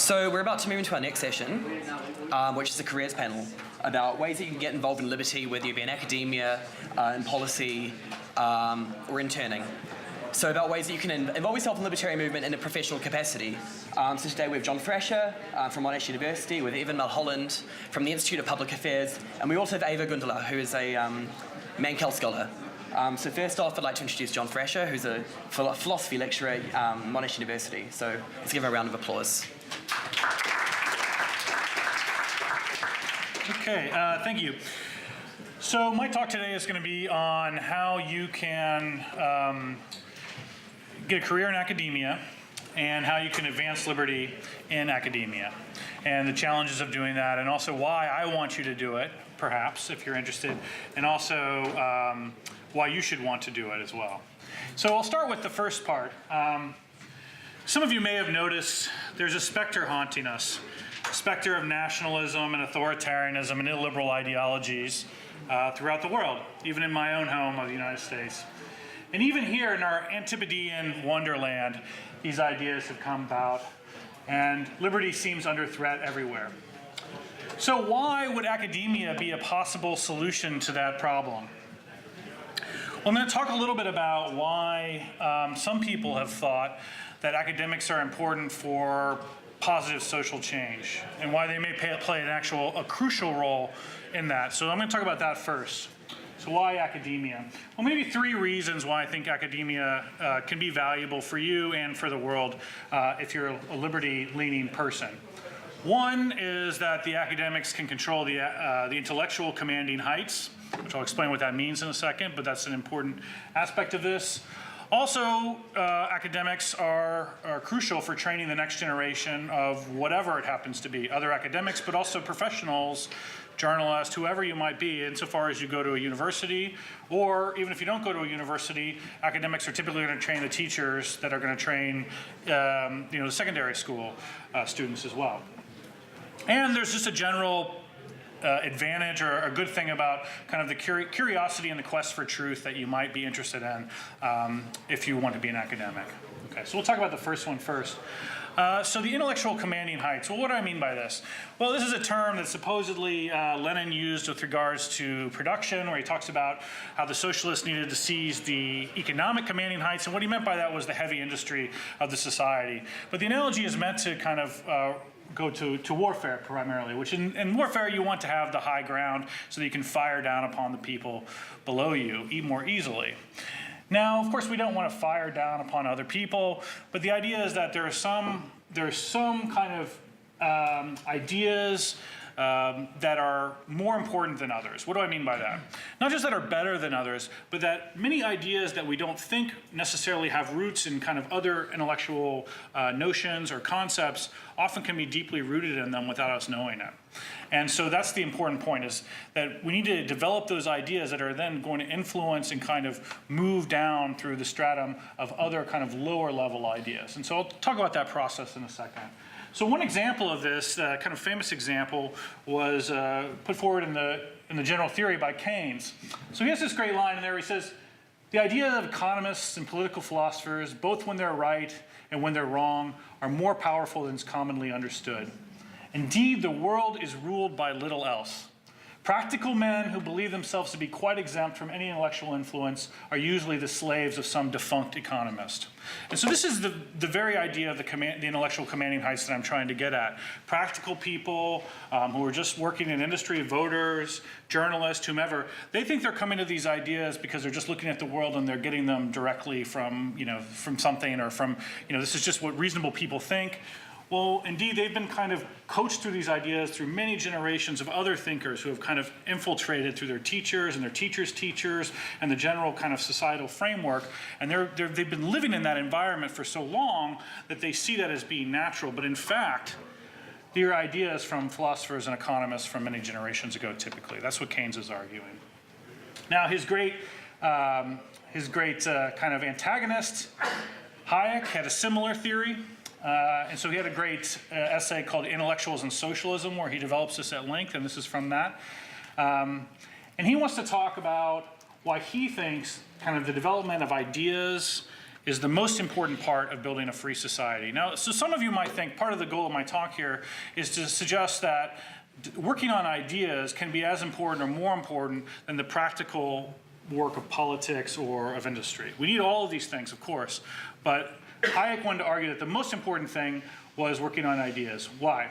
So we're about to move into our next session, which is the careers panel, about ways that you can get involved in liberty, whether you be in academia, in policy, or interning. So about ways that you can involve yourself in the libertarian movement in a professional capacity. So today we have John Thrasher from Monash University, with Evan Mulholland from the Institute of Public Affairs, and we also have Ava Gundala, who is a Mankell scholar. So first off, I'd like to introduce John Thrasher, who's a philosophy lecturer at Monash University. So let's give him a round of applause. Okay, thank you. So my talk today is going to be on how you can get a career in academia and how you can advance liberty in academia and the challenges of doing that, and also why I want you to do it, perhaps, if you're interested, and also why you should want to do it as well. So I'll start with the first part. Some of you may have noticed there's a specter haunting us, a specter of nationalism and authoritarianism and illiberal ideologies throughout the world, even in my own home of the United States. And even here in our Antipodean wonderland, these ideas have come about, and liberty seems under threat everywhere. So why would academia be a possible solution to that problem? Well, I'm going to talk a little bit about why some people have thought that academics are important for positive social change, and why they may play a crucial role in that. So I'm going to talk about that first. So why academia? Well, maybe three reasons why I think academia can be valuable for you and for the world if you're a liberty-leaning person. One is that the academics can control the intellectual commanding heights, which I'll explain what that means in a second, but that's an important aspect of this. Also, academics are crucial for training the next generation of whatever it happens to be, other academics, but also professionals, journalists, whoever you might be, insofar as you go to a university, or even if you don't go to a university, academics are typically going to train the teachers that are going to train the secondary school students as well. And there's just a general advantage or a good thing about kind of the curiosity and the quest for truth that you might be interested in if you want to be an academic. Okay, so we'll talk about the first one first. So the intellectual commanding heights. Well, what do I mean by this? Well, this is a term that supposedly Lenin used with regards to production, where he talks about how the socialists needed to seize the economic commanding heights, and what he meant by that was the heavy industry of the society. But the analogy is meant to kind of go to warfare primarily, which in warfare you want to have the high ground so that you can fire down upon the people below you more easily. Now, of course, we don't want to fire down upon other people, but the idea is that there are some kind of ideas that are more important than others. What do I mean by that? Not just that are better than others, but that many ideas that we don't think necessarily have roots in kind of other intellectual notions or concepts often can be deeply rooted in them without us knowing it. And so that's the important point, is that we need to develop those ideas that are then going to influence and kind of move down through the stratum of other kind of lower level ideas. And so I'll talk about that process in a second. So one example of this, kind of famous example, was put forward in the general theory by Keynes. So he has this great line in there. He says, "The idea of economists and political philosophers, both when they're right and when they're wrong, are more powerful than is commonly understood. Indeed, the world is ruled by little else. Practical men who believe themselves to be quite exempt from any intellectual influence are usually the slaves of some defunct economist." And so this is the very idea of the intellectual commanding heights that I'm trying to get at. Practical people who are just working in industry, voters, journalists, whomever, they think they're coming to these ideas because they're just looking at the world and they're getting them directly from something, or from, this is just what reasonable people think. Well, indeed, they've been kind of coached through these ideas through many generations of other thinkers who have kind of infiltrated through their teachers and their teachers' teachers and the general kind of societal framework. And they've been living in that environment for so long that they see that as being natural. But in fact, they're ideas from philosophers and economists from many generations ago, typically. That's what Keynes is arguing. Now, his great kind of antagonist, Hayek, had a similar theory. And so he had a great essay called Intellectuals and Socialism, where he develops this at length, and this is from that. And he wants to talk about why he thinks kind of the development of ideas is the most important part of building a free society. Now, so some of you might think part of the goal of my talk here is to suggest that working on ideas can be as important or more important than the practical work of politics or of industry. We need all of these things, of course, but Hayek wanted to argue that the most important thing was working on ideas. Why?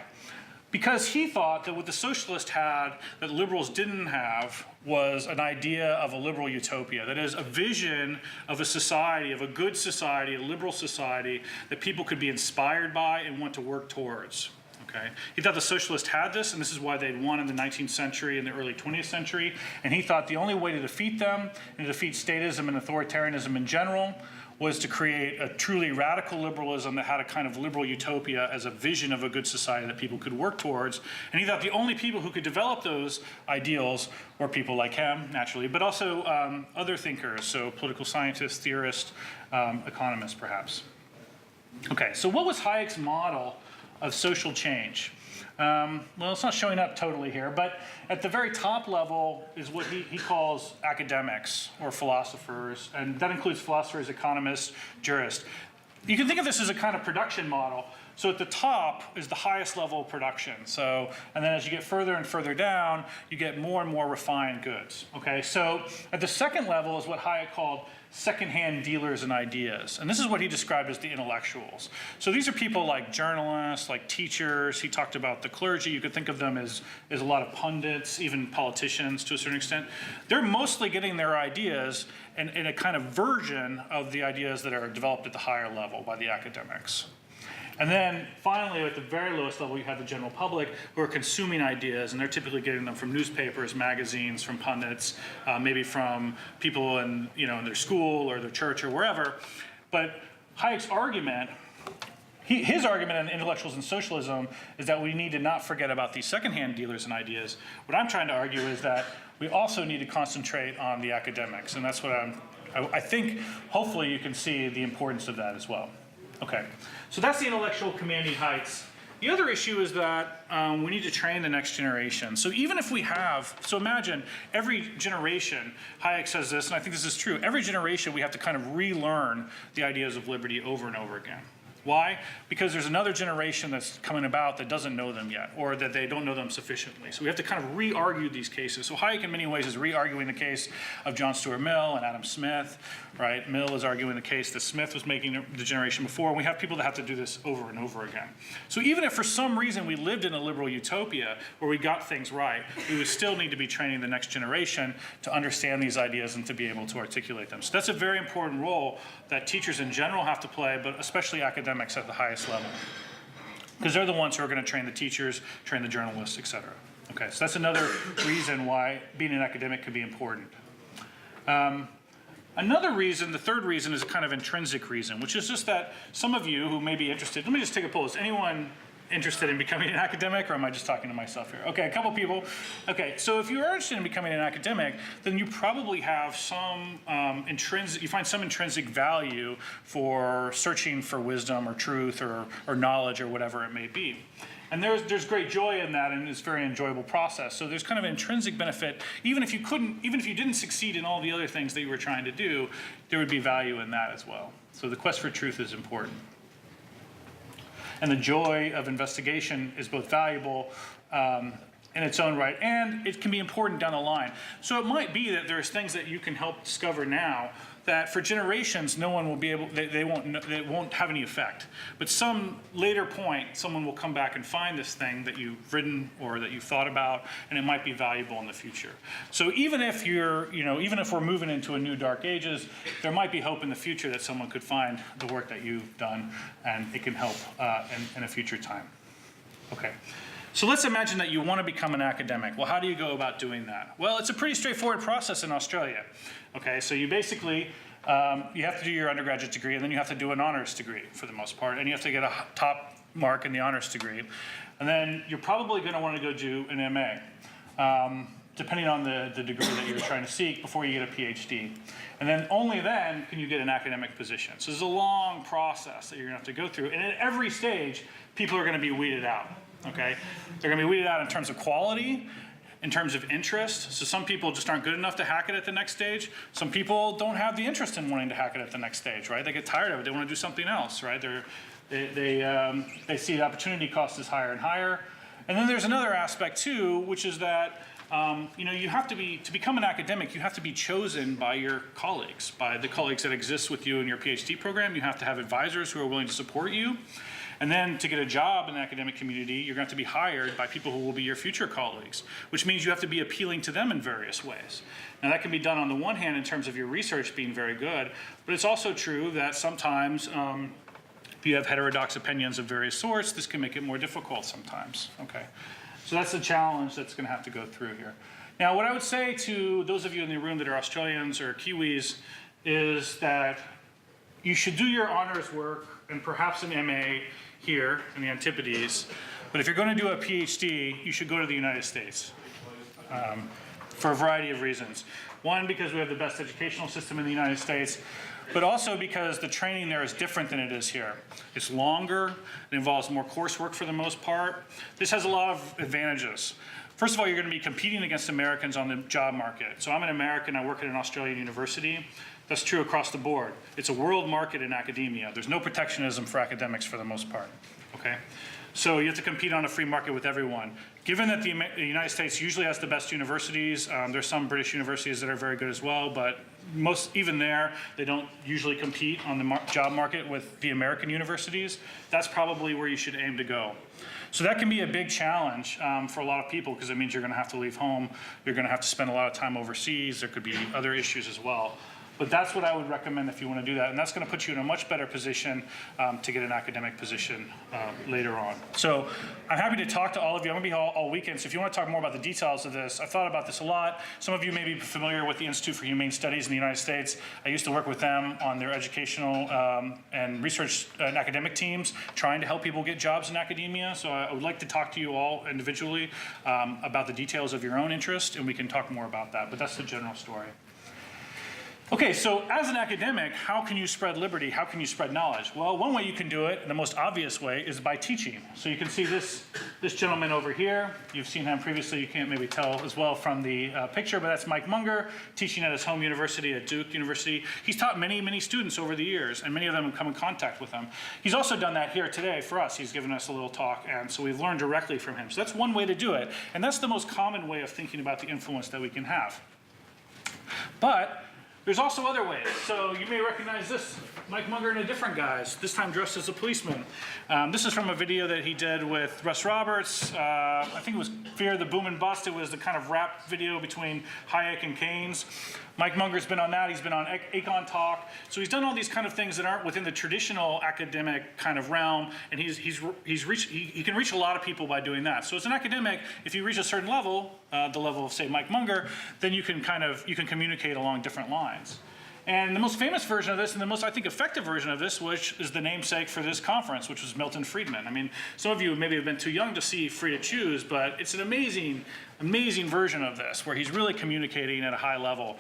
Because he thought that what the socialists had that liberals didn't have was an idea of a liberal utopia. That is, a vision of a society, of a good society, a liberal society that people could be inspired by and want to work towards. Okay? He thought the socialists had this, and this is why they'd won in the 19th century and the early 20th century. And he thought the only way to defeat them and to defeat statism and authoritarianism in general was to create a truly radical liberalism that had a kind of liberal utopia as a vision of a good society that people could work towards. And he thought the only people who could develop those ideals were people like him, naturally, but also other thinkers, so political scientists, theorists, economists, perhaps. Okay, so what was Hayek's model of social change? Well, it's not showing up totally here, but at the very top level is what he calls academics or philosophers, and that includes philosophers, economists, jurists. You can think of this as a kind of production model. So at the top is the highest level of production. So, and then as you get further and further down, you get more and more refined goods. Okay, so at the second level is what Hayek called secondhand dealers in ideas. And this is what he described as the intellectuals. So these are people like journalists, like teachers. He talked about the clergy. You could think of them as a lot of pundits, even politicians to a certain extent. They're mostly getting their ideas in a kind of version of the ideas that are developed at the higher level by the academics. And then finally, at the very lowest level, you have the general public who are consuming ideas, and they're typically getting them from newspapers, magazines, from pundits, maybe from people in their school or their church or wherever. But Hayek's argument, his argument on intellectuals and socialism is that we need to not forget about these secondhand dealers in ideas. What I'm trying to argue is that we also need to concentrate on the academics, and that's what I think, hopefully you can see the importance of that as well. Okay, so that's the intellectual commanding heights. The other issue is that we need to train the next generation. So even if we have, so imagine every generation, Hayek says this, and I think this is true, every generation we have to kind of relearn the ideas of liberty over and over again. Why? Because there's another generation that's coming about that doesn't know them yet, or that they don't know them sufficiently. So we have to kind of re-argue these cases. So Hayek, in many ways, is re-arguing the case of John Stuart Mill and Adam Smith, right? Mill is arguing the case that Smith was making the generation before, and we have people that have to do this over and over again. So even if for some reason we lived in a liberal utopia where we got things right, we would still need to be training the next generation to understand these ideas and to be able to articulate them. So that's a very important role that teachers in general have to play, but especially academics at the highest level, because they're the ones who are going to train the teachers, train the journalists, et cetera. Okay, so that's another reason why being an academic can be important. Another reason, the third reason, is a kind of intrinsic reason, which is just that some of you who may be interested, let me just take a poll. Is anyone interested in becoming an academic, or am I just talking to myself here? Okay, a couple people. Okay, so if you are interested in becoming an academic, then you probably have some you find some intrinsic value for searching for wisdom or truth or knowledge or whatever it may be. And there's great joy in that, and it's a very enjoyable process. So there's kind of an intrinsic benefit. Even if you didn't succeed in all the other things that you were trying to do, there would be value in that as well. So the quest for truth is important. And the joy of investigation is both valuable in its own right, and it can be important down the line. So it might be that there's things that you can help discover now that for generations no one will be able, they won't have any effect. But some later point, someone will come back and find this thing that you've written or that you've thought about, and it might be valuable in the future. So even if even if we're moving into a new dark ages, there might be hope in the future that someone could find the work that you've done, and it can help in a future time. Okay. So let's imagine that you want to become an academic. Well, how do you go about doing that? Well, it's a pretty straightforward process in Australia. Okay, so you basically, you have to do your undergraduate degree, and then you have to do an honors degree for the most part, and you have to get a top mark in the honors degree. And then you're probably going to want to go do an MA, depending on the degree that you're trying to seek, before you get a PhD. And then only then can you get an academic position. So there's a long process that you're going to have to go through, and at every stage, people are going to be weeded out. Okay, they're going to be weeded out in terms of quality, in terms of interest. So some people just aren't good enough to hack it at the next stage. Some people don't have the interest in wanting to hack it at the next stage, right? They get tired of it. They want to do something else, right? They see the opportunity cost is higher and higher. And then there's another aspect too, which is that you have to become an academic, you have to be chosen by your colleagues, by the colleagues that exist with you in your PhD program. You have to have advisors who are willing to support you. And then to get a job in the academic community, you're going to have to be hired by people who will be your future colleagues, which means you have to be appealing to them in various ways. Now that can be done on the one hand in terms of your research being very good, but it's also true that sometimes if you have heterodox opinions of various sorts, this can make it more difficult sometimes. Okay, so that's the challenge that's going to have to go through here. Now what I would say to those of you in the room that are Australians or Kiwis is that you should do your honors work and perhaps an MA here in the Antipodes, but if you're going to do a PhD, you should go to the United States for a variety of reasons. One, because we have the best educational system in the United States, but also because the training there is different than it is here. It's longer, it involves more coursework for the most part. This has a lot of advantages. First of all, you're going to be competing against Americans on the job market. So I'm an American, I work at an Australian university. That's true across the board. It's a world market in academia. There's no protectionism for academics for the most part, okay? So you have to compete on a free market with everyone. Given that the United States usually has the best universities, there's some British universities that are very good as well, but even there, they don't usually compete on the job market with the American universities. That's probably where you should aim to go. So that can be a big challenge for a lot of people because it means you're going to have to leave home. You're going to have to spend a lot of time overseas. There could be other issues as well. But that's what I would recommend if you want to do that. And that's going to put you in a much better position to get an academic position later on. So I'm happy to talk to all of you. I'm going to be all weekend. So if you want to talk more about the details of this, I thought about this a lot. Some of you may be familiar with the Institute for Humane Studies in the United States. I used to work with them on their educational and research and academic teams, trying to help people get jobs in academia. So I would like to talk to you all individually about the details of your own interest, and we can talk more about that. But that's the general story. Okay, so as an academic, how can you spread liberty? How can you spread knowledge? Well, one way you can do it, and the most obvious way, is by teaching. So you can see this gentleman over here. You've seen him previously. You can't maybe tell as well from the picture, but that's Mike Munger, teaching at his home university at Duke University. He's taught many, many students over the years, and many of them have come in contact with him. He's also done that here today for us. He's given us a little talk, and so we've learned directly from him. So that's one way to do it, and that's the most common way of thinking about the influence that we can have. But there's also other ways. So you may recognize this, Mike Munger and a different guise, this time dressed as a policeman. This is from a video that he did with Russ Roberts. I think it was Fear the Boom and Bust. It was the kind of rap video between Hayek and Keynes. Mike Munger's been on that. He's been on Econ Talk. So he's done all these kind of things that aren't within the traditional academic kind of realm, and he can reach a lot of people by doing that. So as an academic, if you reach a certain level, the level of say Mike Munger, then you can communicate along different lines. And the most famous version of this, and the most, I think, effective version of this, which is the namesake for this conference, which was Milton Friedman. I mean, some of you maybe have been too young to see Free to Choose, but it's an amazing, amazing version of this, where he's really communicating at a high level.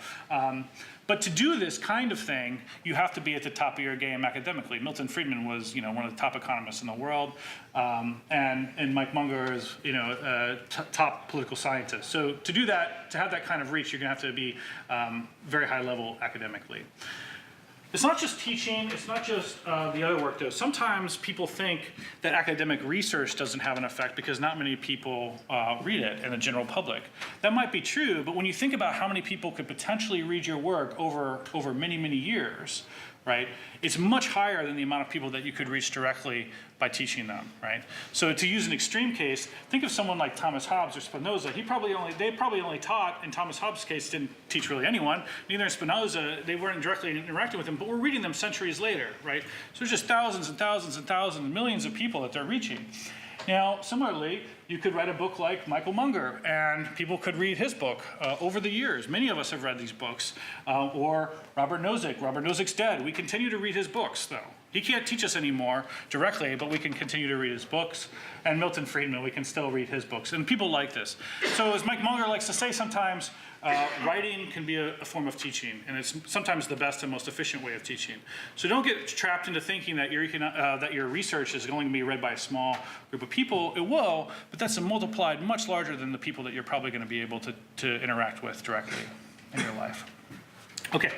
But to do this kind of thing, you have to be at the top of your game academically. Milton Friedman was, one of the top economists in the world, and Mike Munger is, a top political scientist. So to do that, to have that kind of reach, you're going to have to be very high level academically. It's not just teaching, it's not just the other work though. Sometimes people think that academic research doesn't have an effect because not many people read it in the general public. That might be true, but when you think about how many people could potentially read your work over many, many years, right? It's much higher than the amount of people that you could reach directly by teaching them, right? So to use an extreme case, think of someone like Thomas Hobbes or Spinoza. They probably only taught, in Thomas Hobbes' case, didn't teach really anyone. Neither in Spinoza, they weren't directly interacting with him, but we're reading them centuries later, right? So there's just thousands and thousands and thousands, millions of people that they're reaching. Now, similarly, you could write a book like Michael Munger, and people could read his book over the years. Many of us have read these books. Or Robert Nozick. Robert Nozick's dead. We continue to read his books, though. He can't teach us anymore directly, but we can continue to read his books. And Milton Friedman, we can still read his books. And people like this. So as Mike Munger likes to say sometimes, writing can be a form of teaching. And it's sometimes the best and most efficient way of teaching. So don't get trapped into thinking that your research is going to be read by a small group of people. It will, but that's multiplied much larger than the people that you're probably going to be able to interact with directly in your life. Okay.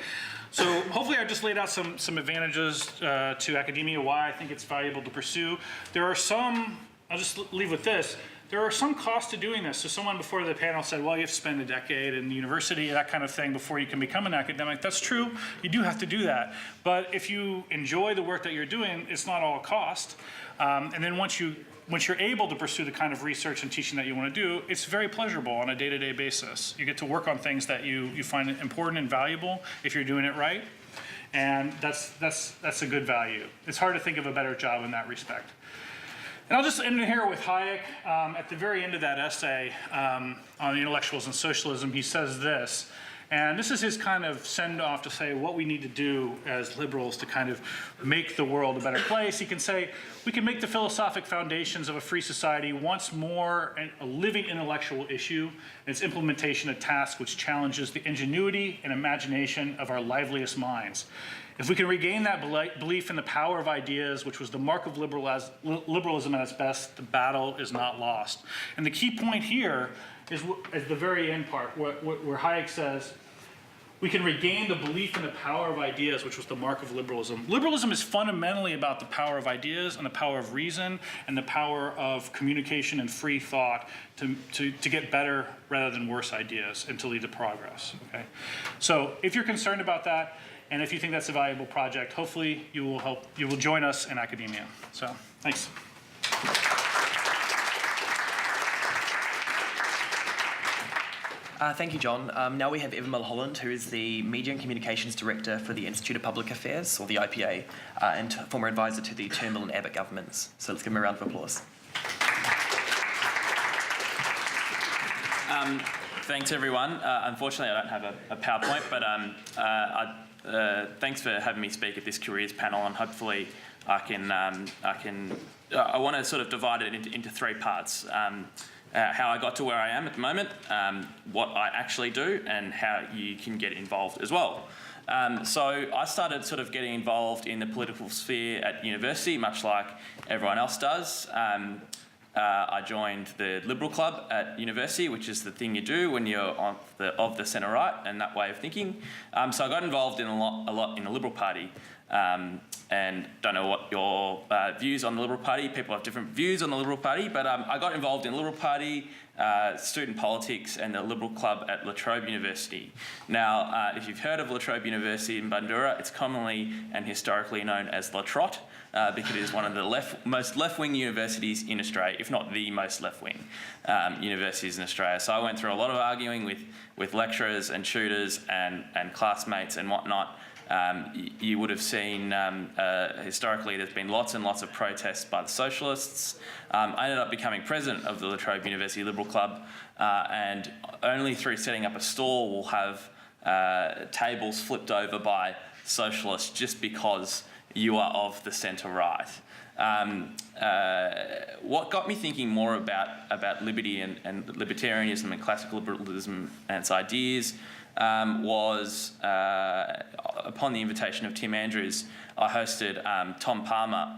So hopefully I've just laid out some advantages to academia, why I think it's valuable to pursue. There are some, I'll just leave with this, there are some costs to doing this. So someone before the panel said, well, you have to spend a decade in the university, that kind of thing, before you can become an academic. That's true, you do have to do that. But if you enjoy the work that you're doing, it's not all cost. And then once you're able to pursue the kind of research and teaching that you want to do, it's very pleasurable on a day-to-day basis. You get to work on things that you find important and valuable if you're doing it right, and that's a good value. It's hard to think of a better job in that respect. And I'll just end here with Hayek. At the very end of that essay on the intellectuals and socialism, he says this, and this is his kind of send-off to say what we need to do as liberals to kind of make the world a better place. He can say, we can make the philosophic foundations of a free society once more a living intellectual issue, and its implementation a task which challenges the ingenuity and imagination of our liveliest minds. If we can regain that belief in the power of ideas, which was the mark of liberalism at its best, the battle is not lost. And the key point here is the very end part, where Hayek says, we can regain the belief in the power of ideas, which was the mark of liberalism. Liberalism is fundamentally about the power of ideas and the power of reason and the power of communication and free thought to get better rather than worse ideas and to lead to progress. Okay? So if you're concerned about that, and if you think that's a valuable project, hopefully you will join us in academia. So thanks. Thank you, John. Now we have Evan Mulholland, who is the Media and Communications Director for the Institute of Public Affairs, or the IPA, and former advisor to the Turnbull and Abbott governments. So let's give him a round of applause. Thanks, everyone. Unfortunately, I don't have a PowerPoint, but thanks for having me speak at this careers panel, and hopefully I want to sort of divide it into three parts. How I got to where I am at the moment, what I actually do, and how you can get involved as well. So I started sort of getting involved in the political sphere at university, much like everyone else does. I joined the Liberal Club at university, which is the thing you do when you're of the centre right and that way of thinking. So I got involved in a lot in the Liberal Party. And don't know what your views on the Liberal Party. People have different views on the Liberal Party, but I got involved in the Liberal Party, student politics, and the Liberal Club at La Trobe University. Now, if you've heard of La Trobe University in Bundoora, it's commonly and historically known as La Trot, because it is one of the most left-wing universities in Australia, if not the most left-wing universities in Australia. So I went through a lot of arguing with lecturers and tutors and classmates and whatnot. You would have seen historically there's been lots and lots of protests by the socialists. I ended up becoming president of the La Trobe University Liberal Club, and only through setting up a stall will have tables flipped over by socialists just because you are of the centre right. What got me thinking more about liberty and libertarianism and classical liberalism and its ideas was upon the invitation of Tim Andrews, I hosted Tom Palmer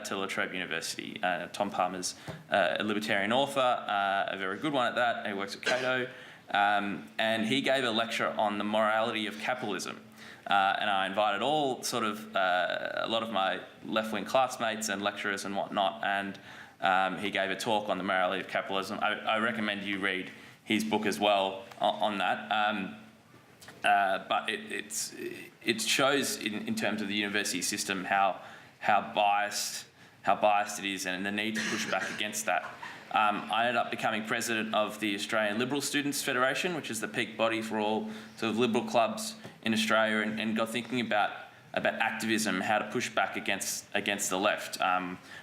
to La Trobe University. Tom Palmer's a libertarian author, a very good one at that. He works at Cato, and he gave a lecture on the morality of capitalism. And I invited all sort of a lot of my left-wing classmates and lecturers and whatnot, and he gave a talk on the morality of capitalism. I recommend you read his book as well on that. But it shows in terms of the university system how biased it is, and the need to push back against that. I ended up becoming president of the Australian Liberal Students Federation, which is the peak body for all sort of liberal clubs in Australia, and got thinking about activism, how to push back against the left.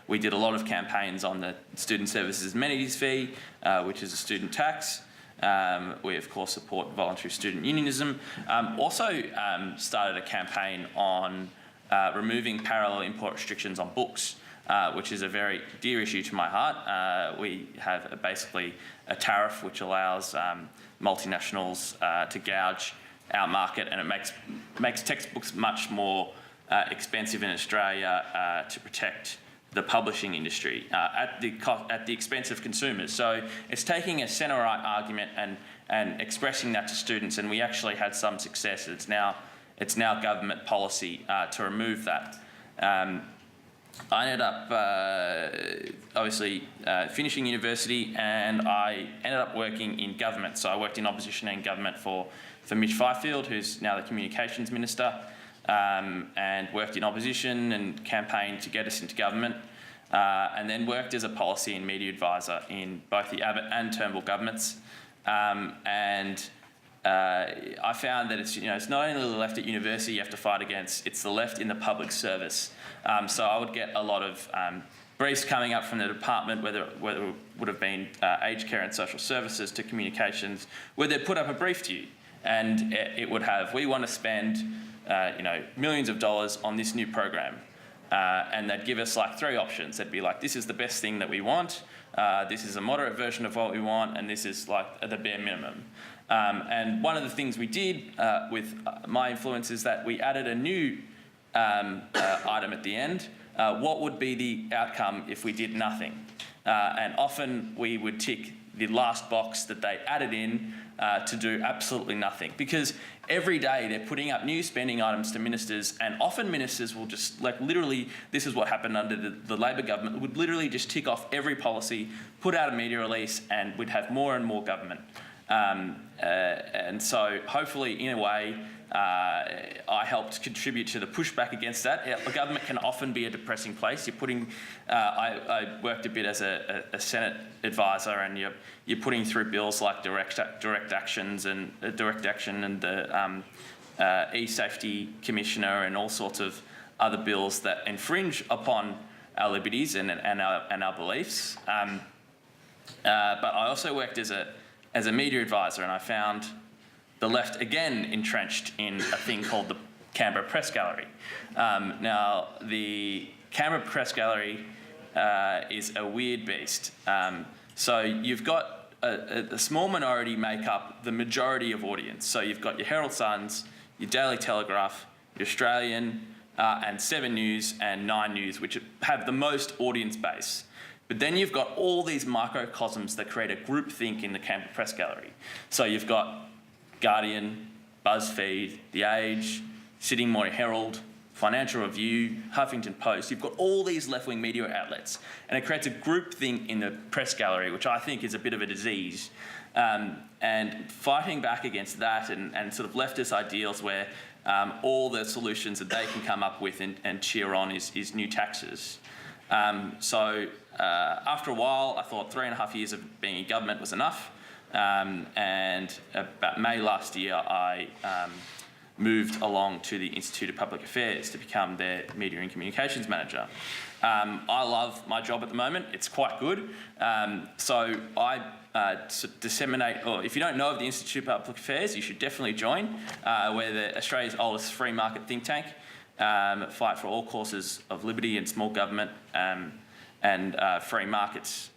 We did a lot of campaigns on the Student Services Amenities Fee, which is a student tax. We, of course, support voluntary student unionism. Also started a campaign on removing parallel import restrictions on books, which is a very dear issue to my heart. We have basically a tariff which allows multinationals to gouge our market, and it makes textbooks much more expensive in Australia to protect the publishing industry at the expense of consumers. So it's taking a centre-right argument and expressing that to students, and we actually had some success. It's now government policy to remove that. I ended up obviously finishing university, and I ended up working in government. So I worked in opposition and government for Mitch Fifield, who's now the communications minister, and worked in opposition and campaigned to get us into government, and then worked as a policy and media advisor in both the Abbott and Turnbull governments. I found that it's not only the left at university you have to fight against, it's the left in the public service. So I would get a lot of briefs coming up from the department, whether it would have been aged care and social services to communications, where they'd put up a brief to you, and it would have, we want to spend millions of dollars on this new program. And they'd give us like 3 options. They'd be like, this is the best thing that we want, this is a moderate version of what we want, and this is like the bare minimum. And one of the things we did with my influence is that we added a new item at the end. What would be the outcome if we did nothing? And often we would tick the last box that they added in to do absolutely nothing, because every day they're putting up new spending items to ministers, and often ministers will just, like, literally, this is what happened under the Labor government, would literally just tick off every policy, put out a media release, and we'd have more and more government. And so hopefully, in a way, I helped contribute to the pushback against that. The government can often be a depressing place. You're putting, I worked a bit as a Senate advisor, and you're putting through bills like direct actions and direct action and the e-safety commissioner and all sorts of other bills that infringe upon our liberties and our beliefs. But I also worked as a media advisor, and I found the left again entrenched in a thing called the Canberra Press Gallery. Now, the Canberra Press Gallery is a weird beast. So you've got a small minority make up the majority of audience. So you've got your Herald Suns, your Daily Telegraph, your Australian, and 7 News and 9 News, which have the most audience base. But then you've got all these microcosms that create a groupthink in the Canberra Press Gallery. So you've got Guardian, BuzzFeed, The Age, Sydney Morning Herald, Financial Review, Huffington Post. You've got all these left-wing media outlets, and it creates a groupthink in the press gallery, which I think is a bit of a disease. And fighting back against that and sort of leftist ideals where all the solutions that they can come up with and cheer on is new taxes. So after a while, I thought 3.5 years of being in government was enough. And about May last year, I moved along to the Institute of Public Affairs to become their Media and Communications Manager. I love my job at the moment. It's quite good. So I disseminate, or if you don't know of the Institute of Public Affairs, you should definitely join. We're Australia's oldest free market think tank, fight for all causes of liberty and small government and free markets.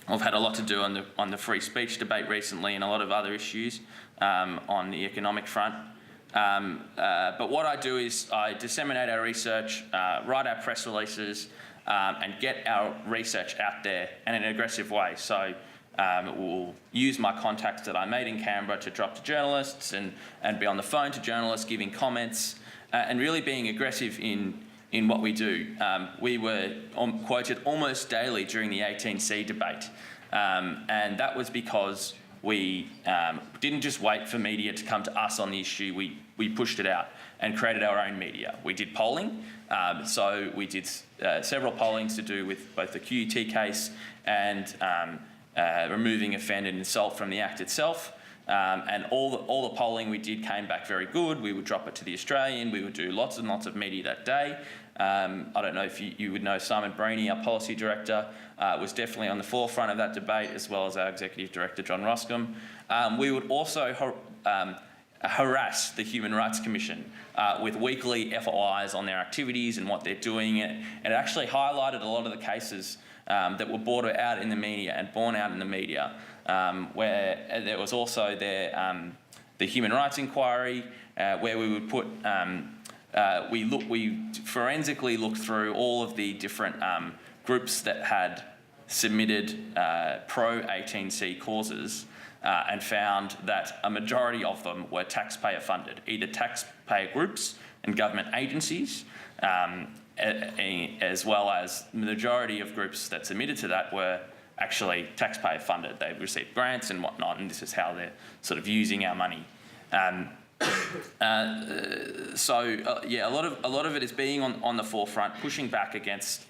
I've had a lot to do on the free speech debate recently and a lot of other issues on the economic front. But what I do is I disseminate our research, write our press releases, and get our research out there in an aggressive way. So we'll use my contacts that I made in Canberra to drop to journalists and be on the phone to journalists, giving comments, and really being aggressive in what we do. We were quoted almost daily during the 18C debate, and that was because we didn't just wait for media to come to us on the issue. We pushed it out and created our own media. We did polling, so we did several pollings to do with both the QUT case and removing offend and insult from the Act itself. And all the polling we did came back very good. We would drop it to the Australian. We would do lots and lots of media that day. I don't know if you would know Simon Breeny, our policy director, was definitely on the forefront of that debate, as well as our executive director, John Roscombe. We would also harass the Human Rights Commission with weekly FOIs on their activities and what they're doing. And it actually highlighted a lot of the cases that were brought out in the media and borne out in the media, where there was also the Human Rights Inquiry, where we would put, we forensically looked through all of the different groups that had submitted pro-18C causes and found that a majority of them were taxpayer funded, either taxpayer groups and government agencies, as well as the majority of groups that submitted to that were actually taxpayer funded. They received grants and whatnot, and this is how they're sort of using our money. Yeah, a lot of it is being on the forefront, pushing back against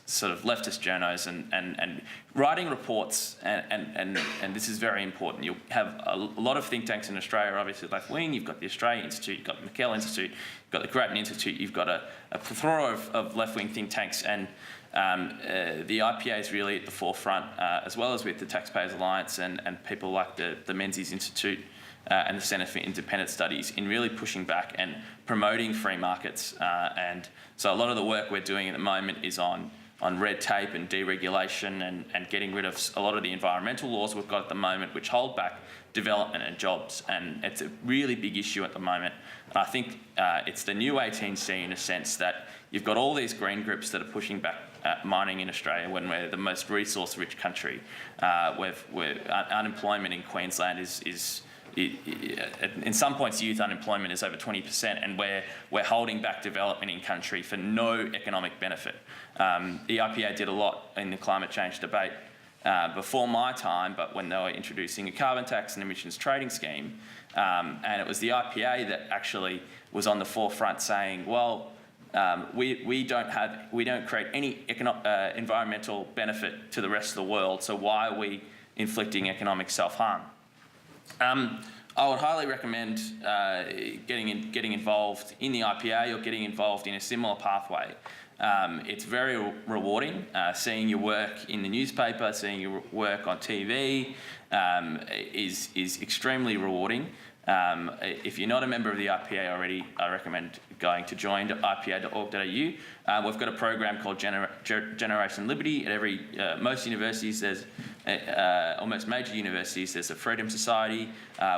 sort of leftist journos and writing reports, and this is very important. You'll have a lot of think tanks in Australia, obviously left wing. You've got the Australia Institute, you've got the McKell Institute, you've got the Grattan Institute, you've got a plethora of left wing think tanks, and the IPA is really at the forefront, as well as with the Taxpayers Alliance and people like the Menzies Institute and the Centre for Independent Studies in really pushing back and promoting free markets. And so a lot of the work we're doing at the moment is on red tape and deregulation and getting rid of a lot of the environmental laws we've got at the moment, which hold back development and jobs. And it's a really big issue at the moment. And I think it's the new 18C in a sense that you've got all these green groups that are pushing back mining in Australia when we're the most resource-rich country. Unemployment in Queensland is in some points, youth unemployment is over 20%, and we're holding back development in country for no economic benefit. The IPA did a lot in the climate change debate before my time, but when they were introducing a carbon tax and emissions trading scheme, and it was the IPA that actually was on the forefront saying, well, we don't create any environmental benefit to the rest of the world, so why are we inflicting economic self-harm? I would highly recommend getting involved in the IPA or getting involved in a similar pathway. It's very rewarding. Seeing your work in the newspaper, seeing your work on TV is extremely rewarding. If you're not a member of the IPA already, I recommend going to join.ipa.org.au. We've got a program called Generation Liberty. At most universities, there's almost major universities, there's a Freedom Society.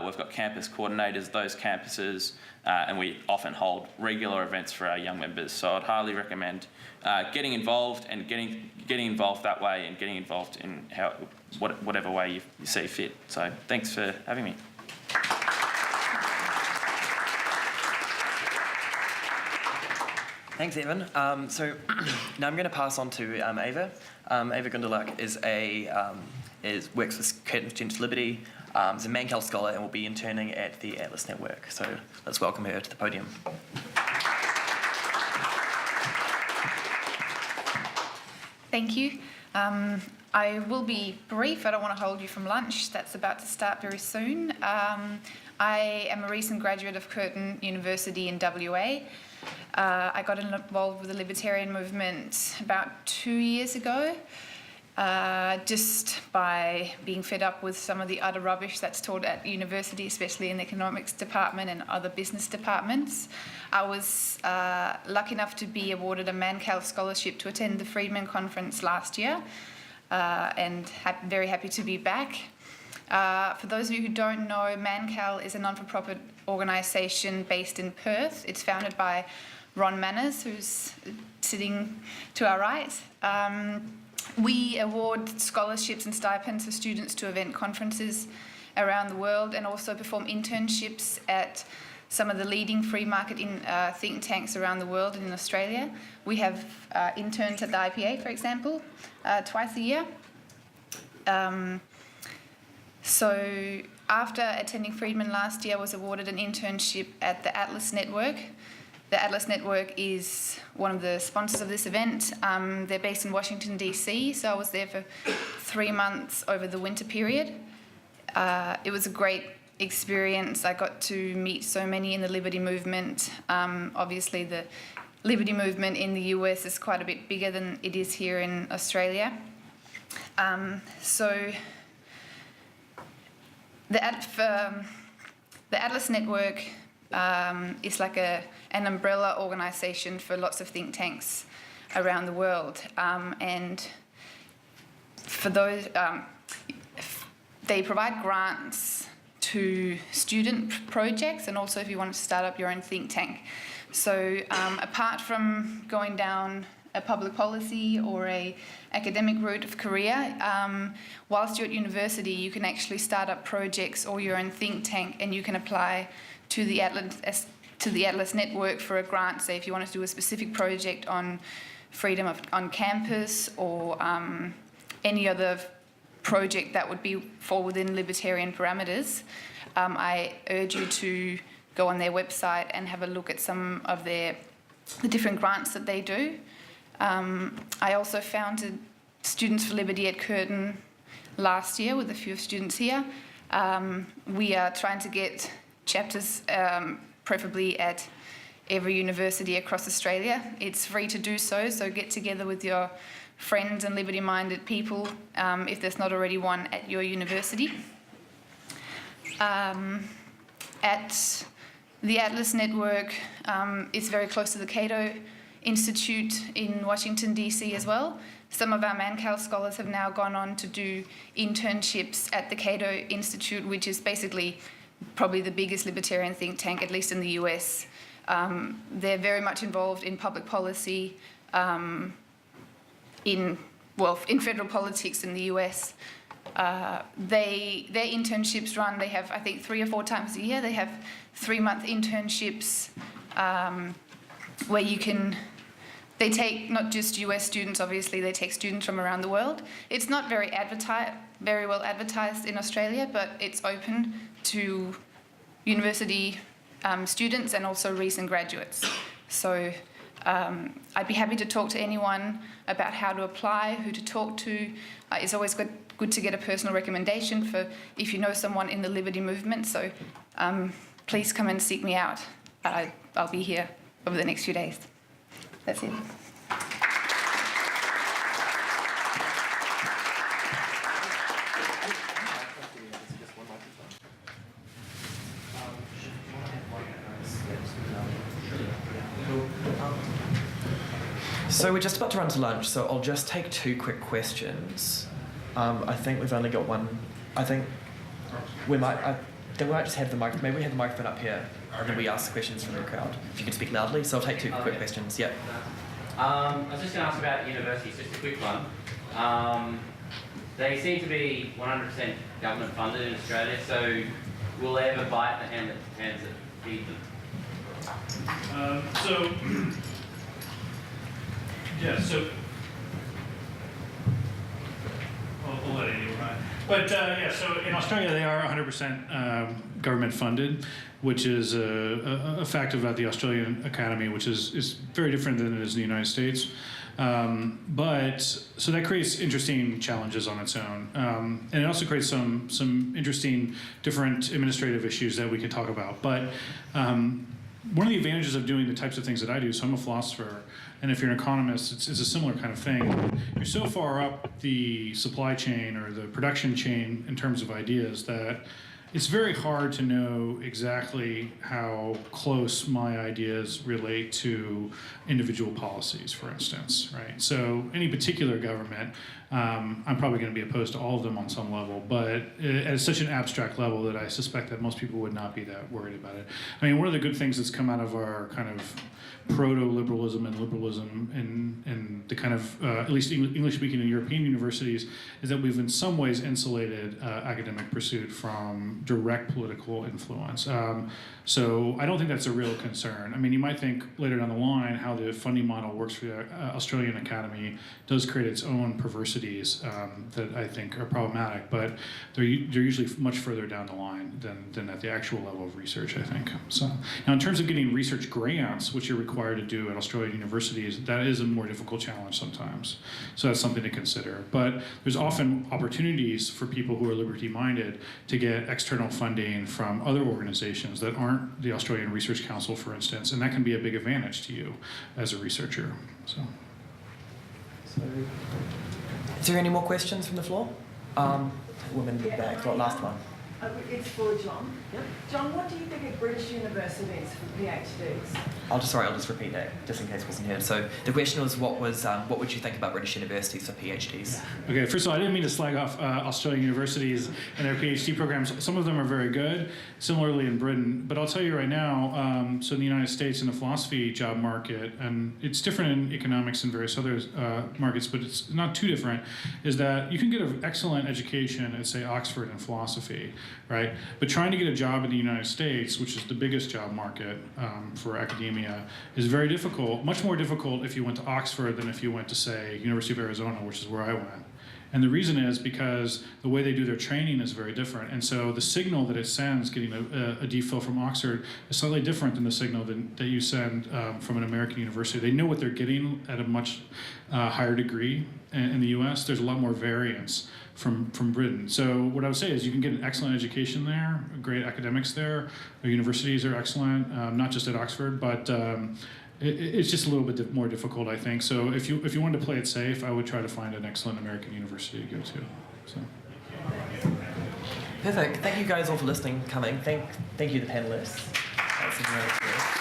We've got campus coordinators at those campuses, and we often hold regular events for our young members. So I'd highly recommend getting involved and getting involved that way, and getting involved in whatever way you see fit. So thanks for having me. Thanks, Evan. So now I'm going to pass on to Ava. Ava Gundelach works with Curtin for Students' Liberty, is a Mankell scholar, and will be interning at the Atlas Network. So let's welcome her to the podium. Thank you. I will be brief. I don't want to hold you from lunch. That's about to start very soon. I am a recent graduate of Curtin University in WA. I got involved with the libertarian movement about 2 years ago, just by being fed up with some of the utter rubbish that's taught at university, especially in the economics department and other business departments. I was lucky enough to be awarded a Mankell scholarship to attend the Friedman conference last year, and very happy to be back. For those of you who don't know, Mankell is a non-for-profit organisation based in Perth. It's founded by Ron Manners, who's sitting to our right. We award scholarships and stipends for students to event conferences around the world, and also perform internships at some of the leading free market think tanks around the world and in Australia. We have interns at the IPA, for example, twice a year. So after attending Friedman last year, I was awarded an internship at the Atlas Network. The Atlas Network is one of the sponsors of this event. They're based in Washington, D.C., so I was there for 3 months over the winter period. It was a great experience. I got to meet so many in the liberty movement. Obviously, the liberty movement in the US is quite a bit bigger than it is here in Australia. The Atlas Network is like an umbrella organisation for lots of think tanks around the world, and for those, they provide grants to student projects, and also if you want to start up your own think tank. So apart from going down a public policy or a academic route of career, whilst you're at university, you can actually start up projects or your own think tank, and you can apply to the Atlas Network for a grant. Say if you want to do a specific project on freedom on campus, or any other project that would fall within libertarian parameters, I urge you to go on their website and have a look at some of the different grants that they do. I also founded Students for Liberty at Curtin last year with a few students here. We are trying to get chapters, preferably at every university across Australia. It's free to do so, so get together with your friends and liberty-minded people if there's not already one at your university. At the Atlas Network, it's very close to the Cato Institute in Washington, DC as well. Some of our Mancal scholars have now gone on to do internships at the Cato Institute, which is basically probably the biggest libertarian think tank, at least in the US. They're very much involved in public policy, in federal politics in the US. Their internships run, they have, I think, 3 or 4 times a year. They have 3-month internships where they take not just US students, obviously, they take students from around the world. It's not very well advertised in Australia, but it's open to university students and also recent graduates. So I'd be happy to talk to anyone about how to apply, who to talk to. It's always good to get a personal recommendation for if you know someone in the liberty movement. So please come and seek me out. I'll be here over the next few days. That's it. So we're just about to run to lunch, so I'll just take 2 quick questions. I think we've only got one. I think we might just have the mic. Maybe we have the microphone up here, and then we ask questions from the crowd. If you can speak loudly, so I'll take 2 quick questions. Yeah. I was just going to ask about universities, just a quick one. They seem to be 100% government funded in Australia, so will they ever bite the hands that feed them? I'll let you run. But so in Australia they are 100% government funded, which is a fact about the Australian Academy, which is very different than it is in the United States. So that creates interesting challenges on its own. And it also creates some interesting different administrative issues that we can talk about. But one of the advantages of doing the types of things that I do, so I'm a philosopher, and if you're an economist, it's a similar kind of thing. You're so far up the supply chain or the production chain in terms of ideas that it's very hard to know exactly how close my ideas relate to individual policies, for instance, right? So any particular government, I'm probably going to be opposed to all of them on some level, but at such an abstract level that I suspect that most people would not be that worried about it. I mean, one of the good things that's come out of our kind of proto-liberalism and liberalism in the kind of, at least English-speaking and European universities, is that we've in some ways insulated academic pursuit from direct political influence. So I don't think that's a real concern. I mean, you might think later down the line how the funding model works for the Australian Academy does create its own perversities that I think are problematic, but they're usually much further down the line than at the actual level of research, I think. So now in terms of getting research grants, which you're required to do at Australian universities, that is a more difficult challenge sometimes. So that's something to consider. But there's often opportunities for people who are liberty-minded to get external funding from other organizations that aren't the Australian Research Council, for instance, and that can be a big advantage to you as a researcher. So is there any more questions from the floor? Woman in the back, last one. It's for John. Yep. John, what do you think of British universities for PhDs? I'll just repeat that, just in case it wasn't heard. So the question was, what would you think about British universities for PhDs? Okay, first of all, I didn't mean to slag off Australian universities and their PhD programs. Some of them are very good, similarly in Britain. But I'll tell you right now, so in the United States, in the philosophy job market, and it's different in economics and various other markets, but it's not too different, is that you can get an excellent education at, say, Oxford in philosophy, right? But trying to get a job in the United States, which is the biggest job market for academia, is very difficult, much more difficult if you went to Oxford than if you went to, say, University of Arizona, which is where I went. And the reason is because the way they do their training is very different. And so the signal that it sends getting a DPhil from Oxford is slightly different than the signal that you send from an American university. They know what they're getting at a much higher degree in the US. There's a lot more variance from Britain. So what I would say is you can get an excellent education there, great academics there. Our universities are excellent, not just at Oxford, but it's just a little bit more difficult, I think. So if you wanted to play it safe, I would try to find an excellent American university to go to. So. Perfect. Thank you guys all for listening, coming. Thank you, the panelists. That's